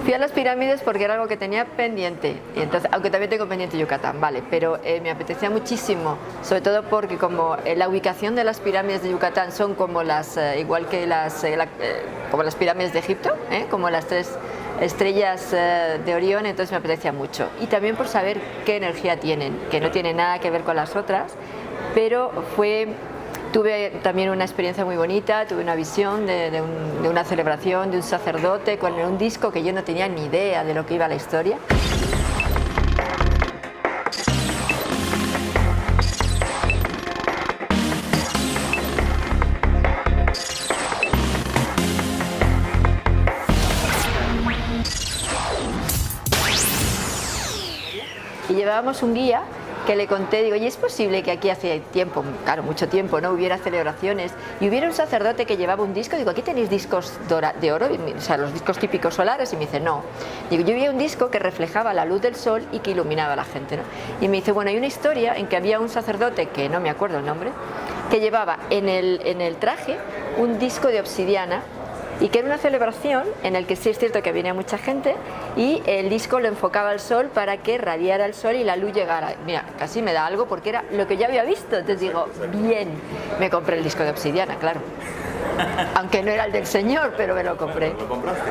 Fui a las pirámides porque era algo que tenía pendiente, y entonces, aunque también tengo pendiente Yucatán, vale, pero me apetecía muchísimo, sobre todo porque como la ubicación de las pirámides de Yucatán son como las, igual que como las pirámides de Egipto, como las 3 estrellas de Orión, entonces me apetecía mucho. Y también por saber qué energía tienen, que no tiene nada que ver con las otras, pero tuve también una experiencia muy bonita, tuve una visión de una celebración de un sacerdote con un disco que yo no tenía ni idea de lo que iba la historia. Y llevábamos un guía que le conté, digo, ¿y es posible que aquí hace tiempo, claro, mucho tiempo, no hubiera celebraciones y hubiera un sacerdote que llevaba un disco? Digo, ¿aquí tenéis discos de oro? O sea, los discos típicos solares. Y me dice, no. Digo, yo vi un disco que reflejaba la luz del sol y que iluminaba a la gente, ¿no? Y me dice, bueno, hay una historia en que había un sacerdote, que no me acuerdo el nombre, que llevaba en el traje un disco de obsidiana, y que era una celebración en el que sí es cierto que venía mucha gente y el disco lo enfocaba al sol para que radiara el sol y la luz llegara. Mira, casi me da algo porque era lo que ya había visto. Entonces digo, bien, me compré el disco de obsidiana, claro. Aunque no era el del Señor, pero me lo compré. ¿Lo compraste?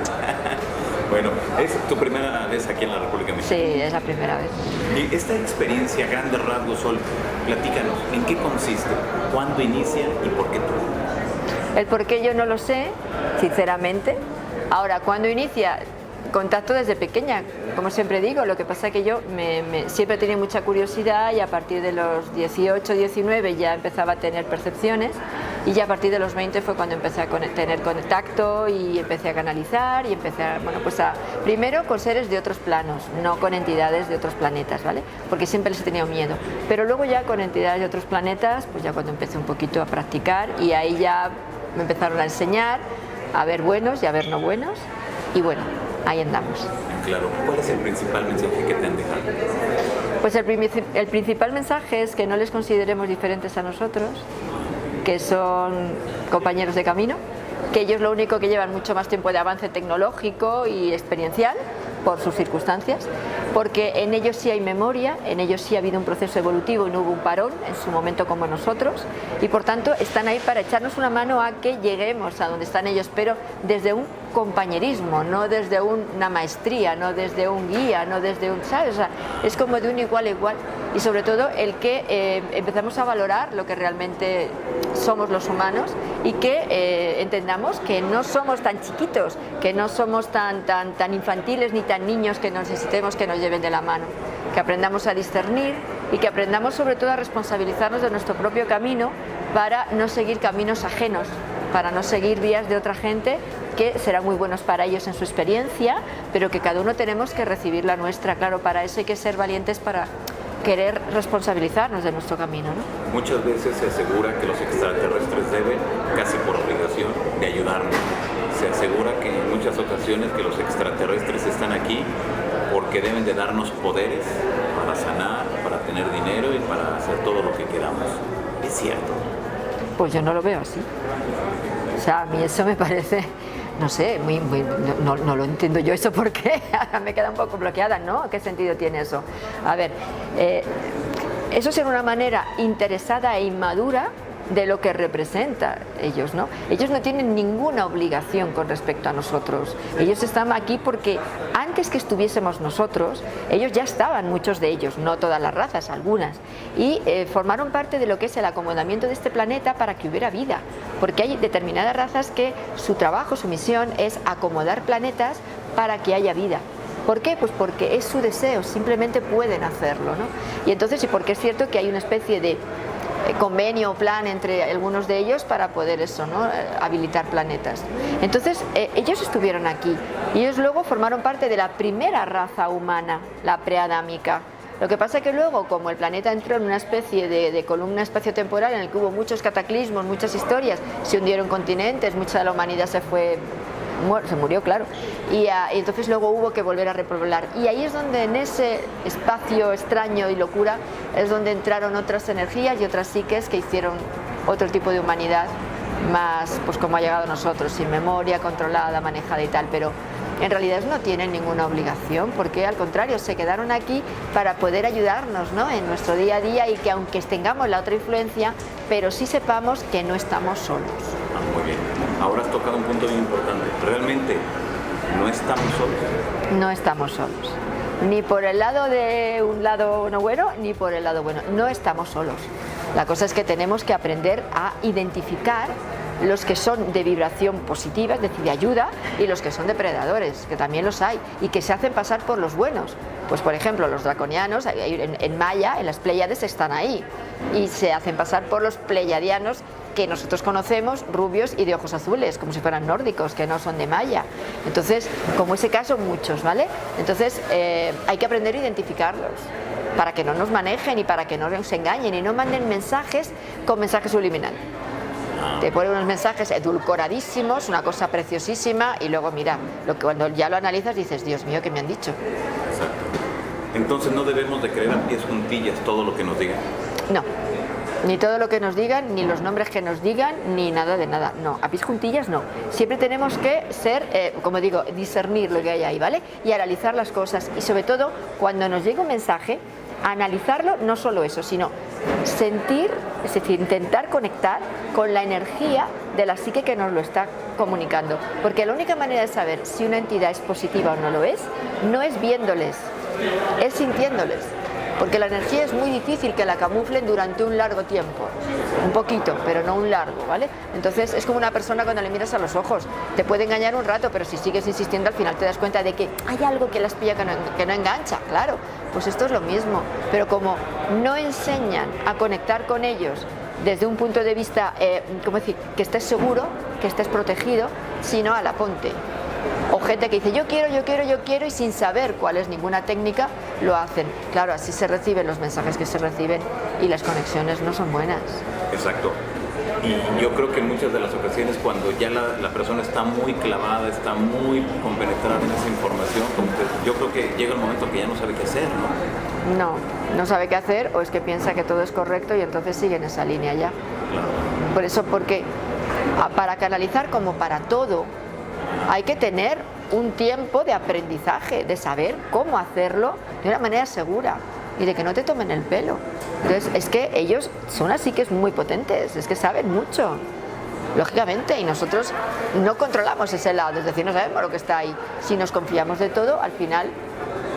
Bueno, ¿es tu primera vez aquí en la República Mexicana? Sí, es la primera vez. Y esta experiencia, a grandes rasgos, Sol, platícanos, ¿en qué consiste? ¿Cuándo inicia y por qué tú? El por qué yo no lo sé, sinceramente. Ahora, ¿cuándo inicia? Contacto desde pequeña, como siempre digo. Lo que pasa es que yo siempre he tenido mucha curiosidad y a partir de los 18, 19 ya empezaba a tener percepciones y ya a partir de los 20 fue cuando empecé a tener contacto y empecé a canalizar y empecé primero con seres de otros planos, no con entidades de otros planetas, ¿vale? Porque siempre les he tenido miedo. Pero luego ya con entidades de otros planetas, pues ya cuando empecé un poquito a practicar y ahí ya me empezaron a enseñar a ver buenos y a ver no buenos y bueno, ahí andamos. Claro, ¿cuál es el principal mensaje que te han dejado? Pues el principal mensaje es que no les consideremos diferentes a nosotros, que son compañeros de camino, que ellos lo único que llevan mucho más tiempo de avance tecnológico y experiencial por sus circunstancias, porque en ellos sí hay memoria, en ellos sí ha habido un proceso evolutivo y no hubo un parón en su momento como nosotros, y por tanto están ahí para echarnos una mano a que lleguemos a donde están ellos, pero desde un compañerismo, no desde una maestría, no desde un guía, no desde un, ¿sabes? O sea, es como de un igual a igual, y sobre todo el que empezamos a valorar lo que realmente somos los humanos y que entendamos que no somos tan chiquitos, que no somos tan infantiles ni tan niños que necesitemos que nos lleven de la mano, que aprendamos a discernir y que aprendamos sobre todo a responsabilizarnos de nuestro propio camino para no seguir caminos ajenos, para no seguir vías de otra gente que serán muy buenos para ellos en su experiencia, pero que cada uno tenemos que recibir la nuestra. Claro, para eso hay que ser valientes para querer responsabilizarnos de nuestro camino, ¿no? Muchas veces se asegura que los extraterrestres deben, casi por obligación, de ayudarnos. Se asegura que en muchas ocasiones que los extraterrestres están aquí porque deben de darnos poderes para sanar, para tener dinero y para hacer todo lo que queramos. ¿Es cierto? Pues yo no lo veo así. O sea, a mí eso me parece, no sé, no lo entiendo yo eso porque ahora me queda un poco bloqueada, ¿no? ¿Qué sentido tiene eso? A ver, eso es en una manera interesada e inmadura de lo que representa ellos, ¿no? Ellos no tienen ninguna obligación con respecto a nosotros. Ellos están aquí porque antes que estuviésemos nosotros, ellos ya estaban, muchos de ellos, no todas las razas, algunas, y formaron parte de lo que es el acomodamiento de este planeta para que hubiera vida, porque hay determinadas razas que su trabajo, su misión es acomodar planetas para que haya vida. ¿Por qué? Pues porque es su deseo, simplemente pueden hacerlo, ¿no? Y entonces, y porque es cierto que hay una especie de convenio o plan entre algunos de ellos para poder eso, ¿no? Habilitar planetas. Entonces, ellos estuvieron aquí y ellos luego formaron parte de la primera raza humana, la preadámica. Lo que pasa es que luego, como el planeta entró en una especie de columna espaciotemporal en el que hubo muchos cataclismos, muchas historias, se hundieron continentes, mucha de la humanidad se fue se murió, claro. Y entonces luego hubo que volver a repoblar. Y ahí es donde, en ese espacio extraño y locura, es donde entraron otras energías y otras psiques que hicieron otro tipo de humanidad más, pues como ha llegado a nosotros, sin memoria, controlada, manejada y tal, pero en realidad no tienen ninguna obligación, porque al contrario, se quedaron aquí para poder ayudarnos, ¿no?, en nuestro día a día, y que aunque tengamos la otra influencia, pero sí sepamos que no estamos solos. Muy bien. Ahora has tocado un punto bien importante. Realmente no estamos solos. No estamos solos. Ni por el lado de un lado no bueno, ni por el lado bueno. No estamos solos. La cosa es que tenemos que aprender a identificar los que son de vibración positiva, es decir, de ayuda, y los que son depredadores, que también los hay, y que se hacen pasar por los buenos. Pues por ejemplo, los draconianos, en Maya, en las Pléyades, están ahí, y se hacen pasar por los pleyadianos, que nosotros conocemos, rubios y de ojos azules, como si fueran nórdicos, que no son de Maya. Entonces, como ese caso, muchos, ¿vale? Entonces, hay que aprender a identificarlos, para que no nos manejen y para que no nos engañen y no manden mensajes con mensaje subliminal. Te ponen unos mensajes edulcoradísimos, una cosa preciosísima, y luego mira, cuando ya lo analizas dices, Dios mío, ¿qué me han dicho? Exacto. Entonces no debemos de creer a pies juntillas todo lo que nos digan. No, ni todo lo que nos digan, ni los nombres que nos digan, ni nada de nada. No, a pies juntillas no. Siempre tenemos que ser, como digo, discernir lo que hay ahí, ¿vale? Y analizar las cosas. Y sobre todo, cuando nos llega un mensaje, analizarlo, no solo eso, sino sentir, es decir, intentar conectar con la energía de la psique que nos lo está comunicando, porque la única manera de saber si una entidad es positiva o no lo es, no es viéndoles, es sintiéndoles, porque la energía es muy difícil que la camuflen durante un largo tiempo, un poquito, pero no un largo, ¿vale? Entonces es como una persona cuando le miras a los ojos, te puede engañar un rato, pero si sigues insistiendo al final te das cuenta de que hay algo que las pilla que no engancha, claro, pues esto es lo mismo, pero como no enseñan a conectar con ellos desde un punto de vista, ¿cómo decir?, que estés seguro, que estés protegido, sino a la ponte. O gente que dice yo quiero, y sin saber cuál es ninguna técnica lo hacen. Claro, así se reciben los mensajes que se reciben y las conexiones no son buenas. Exacto. Y yo creo que en muchas de las ocasiones, cuando ya la persona está muy clavada, está muy compenetrada en esa información, como que yo creo que llega el momento que ya no sabe qué hacer, ¿no? No sabe qué hacer, o es que piensa que todo es correcto y entonces sigue en esa línea ya. Claro. Por eso, porque para canalizar, como para todo, hay que tener un tiempo de aprendizaje, de saber cómo hacerlo de una manera segura y de que no te tomen el pelo. Entonces, es que ellos son así, que es muy potentes, es que saben mucho, lógicamente, y nosotros no controlamos ese lado, es decir, no sabemos lo que está ahí. Si nos confiamos de todo, al final,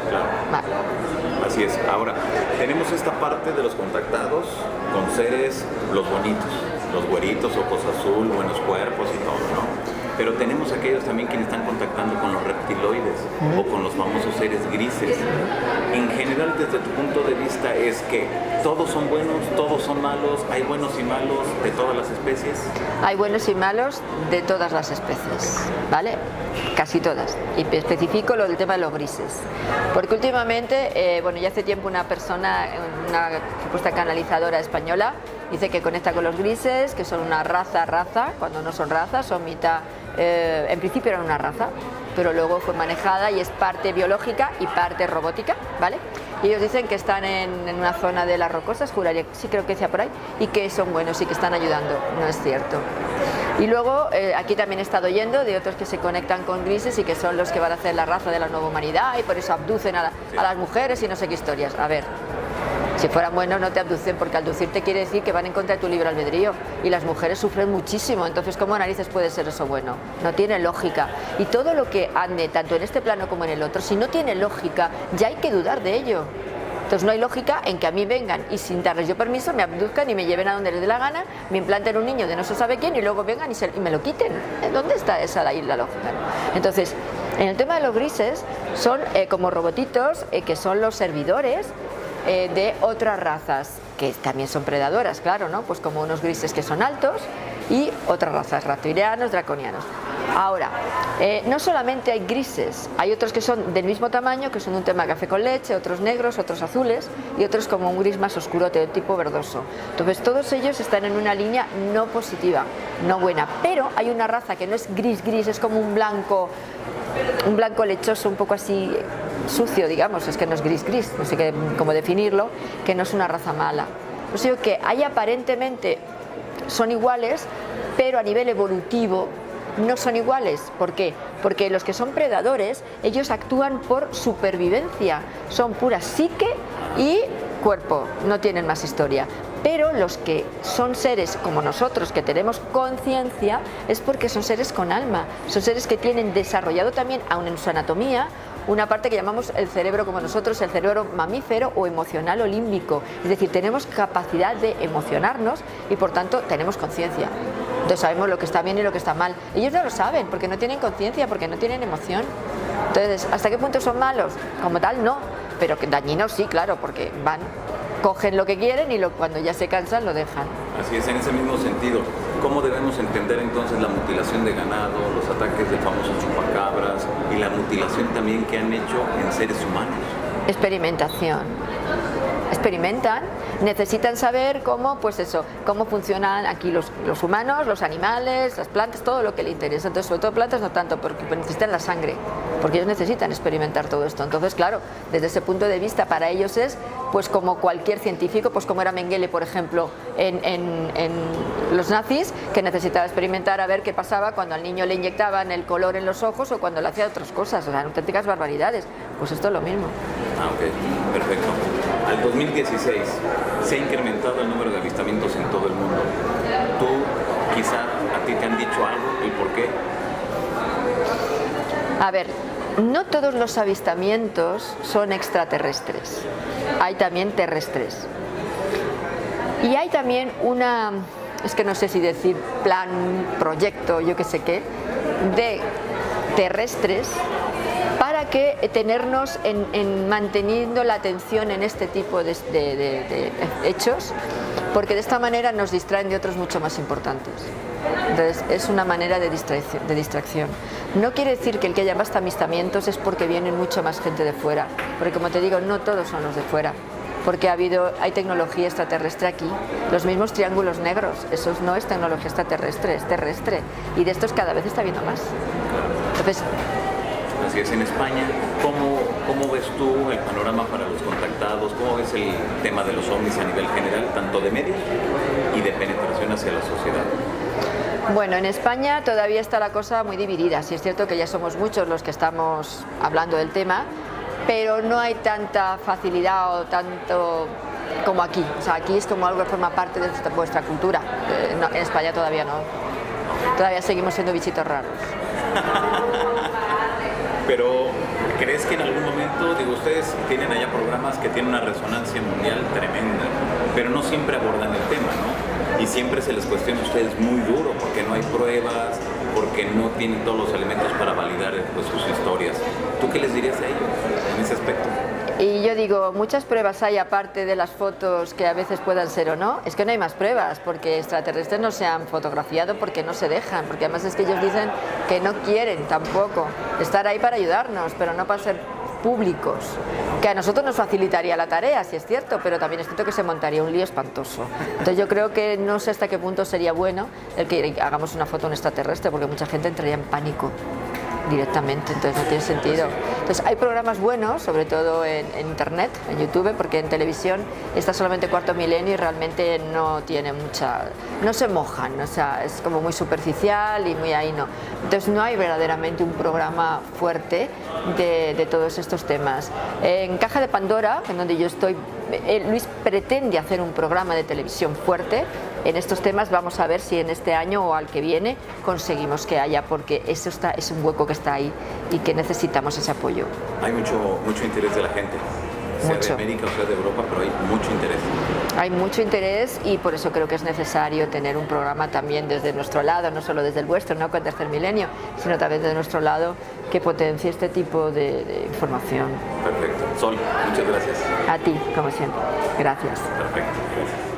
claro. Vale. Así es. Ahora, tenemos esta parte de los contactados con seres, los bonitos, los güeritos, ojos azul, buenos cuerpos y todo, ¿no? Pero tenemos aquellos también que están contactando con los reptiloides o con los famosos seres grises. En general, desde tu punto de vista, ¿es que todos son buenos, todos son malos, hay buenos y malos de todas las especies? Hay buenos y malos de todas las especies, ¿vale? Casi todas. Y especifico lo del tema de los grises. Porque últimamente, ya hace tiempo una persona, una supuesta canalizadora española, dice que conecta con los grises, que son una raza, cuando no son razas, son mitad, en principio eran una raza, pero luego fue manejada y es parte biológica y parte robótica, ¿vale? Y ellos dicen que están en una zona de las rocosas, juraría, sí creo que decía por ahí, y que son buenos y que están ayudando, no es cierto. Y luego aquí también he estado oyendo de otros que se conectan con grises y que son los que van a hacer la raza de la nueva humanidad y por eso abducen a las mujeres y no sé qué historias. A ver, si fueran buenos no te abducen, porque abducirte quiere decir que van en contra de tu libre albedrío y las mujeres sufren muchísimo, entonces ¿cómo narices puede ser eso bueno? No tiene lógica. Y todo lo que ande, tanto en este plano como en el otro, si no tiene lógica, ya hay que dudar de ello. Entonces no hay lógica en que a mí vengan y sin darles yo permiso me abduzcan y me lleven a donde les dé la gana, me implanten un niño de no se sabe quién y luego vengan y me lo quiten. ¿Dónde está esa la lógica? Entonces, en el tema de los grises, son como robotitos que son los servidores de otras razas que también son predadoras, claro, ¿no? Pues como unos grises que son altos, y otras razas, raptorianos, draconianos. Ahora, no solamente hay grises, hay otros que son del mismo tamaño, que son un tema café con leche, otros negros, otros azules y otros como un gris más oscurote, de tipo verdoso. Entonces todos ellos están en una línea no positiva, no buena, pero hay una raza que no es gris, es como un blanco lechoso, un poco así sucio, digamos, es que no es gris, no sé cómo definirlo, que no es una raza mala. Pues digo que hay aparentemente son iguales, pero a nivel evolutivo no son iguales. ¿Por qué? Porque los que son predadores, ellos actúan por supervivencia, son pura psique y cuerpo, no tienen más historia. Pero los que son seres como nosotros, que tenemos conciencia, es porque son seres con alma, son seres que tienen desarrollado también, aun en su anatomía, una parte que llamamos el cerebro como nosotros, el cerebro mamífero o emocional o límbico. Es decir, tenemos capacidad de emocionarnos y por tanto tenemos conciencia. Entonces sabemos lo que está bien y lo que está mal. Ellos no lo saben porque no tienen conciencia, porque no tienen emoción. Entonces, ¿hasta qué punto son malos? Como tal, no. Pero dañinos sí, claro, porque cogen lo que quieren y cuando ya se cansan lo dejan. Así es, en ese mismo sentido, ¿cómo debemos entender entonces la mutilación de ganado, los ataques del famoso chupacabras y la mutilación también que han hecho en seres humanos? Experimentación. Experimentan, necesitan saber cómo funcionan aquí los humanos, los animales, las plantas, todo lo que le interesa. Entonces, sobre todo plantas no tanto, porque necesitan la sangre, porque ellos necesitan experimentar todo esto. Entonces, claro, desde ese punto de vista para ellos es pues como cualquier científico, pues como era Mengele, por ejemplo, en los nazis, que necesitaba experimentar a ver qué pasaba cuando al niño le inyectaban el color en los ojos o cuando le hacía otras cosas, o sea, auténticas barbaridades. Pues esto es lo mismo. Ok, perfecto. Al 2016 se ha incrementado el número de avistamientos en todo el mundo. ¿Tú, quizá, a ti te han dicho algo y por qué? A ver, no todos los avistamientos son extraterrestres, hay también terrestres. Y hay también es que no sé si decir plan, proyecto, yo qué sé qué, de terrestres para que tenernos manteniendo la atención en este tipo de hechos, porque de esta manera nos distraen de otros mucho más importantes. Entonces es una manera de distracción. No quiere decir que el que haya más avistamientos es porque vienen mucho más gente de fuera, porque como te digo, no todos son los de fuera, porque hay tecnología extraterrestre aquí, los mismos triángulos negros, eso no es tecnología extraterrestre, es terrestre, y de estos cada vez está habiendo más. Entonces, así es, en España, ¿cómo ves tú el panorama para los contactados? ¿Cómo ves el tema de los ovnis a nivel general, tanto de medios y de penetración hacia la sociedad? Bueno, en España todavía está la cosa muy dividida. Sí es cierto que ya somos muchos los que estamos hablando del tema, pero no hay tanta facilidad o tanto como aquí. O sea, aquí es como algo que forma parte de vuestra cultura. No, en España todavía no. Todavía seguimos siendo bichitos raros. Pero, ¿crees que en algún momento, digo, ustedes tienen allá programas que tienen una resonancia mundial tremenda, pero no siempre abordan el tema, ¿no? Y siempre se les cuestiona a ustedes muy duro, porque no hay pruebas, porque no tienen todos los elementos para validar pues, sus historias. ¿Tú qué les dirías a ellos en ese aspecto? Y yo digo, muchas pruebas hay aparte de las fotos que a veces puedan ser o no. Es que no hay más pruebas, porque extraterrestres no se han fotografiado porque no se dejan, porque además es que ellos dicen que no quieren tampoco estar ahí para ayudarnos, pero no para ser públicos, que a nosotros nos facilitaría la tarea, si es cierto, pero también es cierto que se montaría un lío espantoso. Entonces yo creo que no sé hasta qué punto sería bueno el que hagamos una foto a un extraterrestre, porque mucha gente entraría en pánico directamente, entonces no tiene sentido. Entonces hay programas buenos, sobre todo en internet, en YouTube, porque en televisión está solamente Cuarto Milenio y realmente no tiene no se mojan, o sea, es como muy superficial y muy ahí no. Entonces no hay verdaderamente un programa fuerte de todos estos temas. En Caja de Pandora, en donde yo estoy, Luis pretende hacer un programa de televisión fuerte en estos temas. Vamos a ver si en este año o al que viene conseguimos que haya, porque eso es un hueco que está ahí y que necesitamos ese apoyo. Hay mucho interés de la gente, sea de América o sea de Europa, pero hay mucho interés. Hay mucho interés y por eso creo que es necesario tener un programa también desde nuestro lado, no solo desde el vuestro, no con Tercer Milenio, sino también de nuestro lado, que potencie este tipo de información. Perfecto. Sol, muchas gracias. A ti, como siempre. Gracias. Perfecto. Gracias.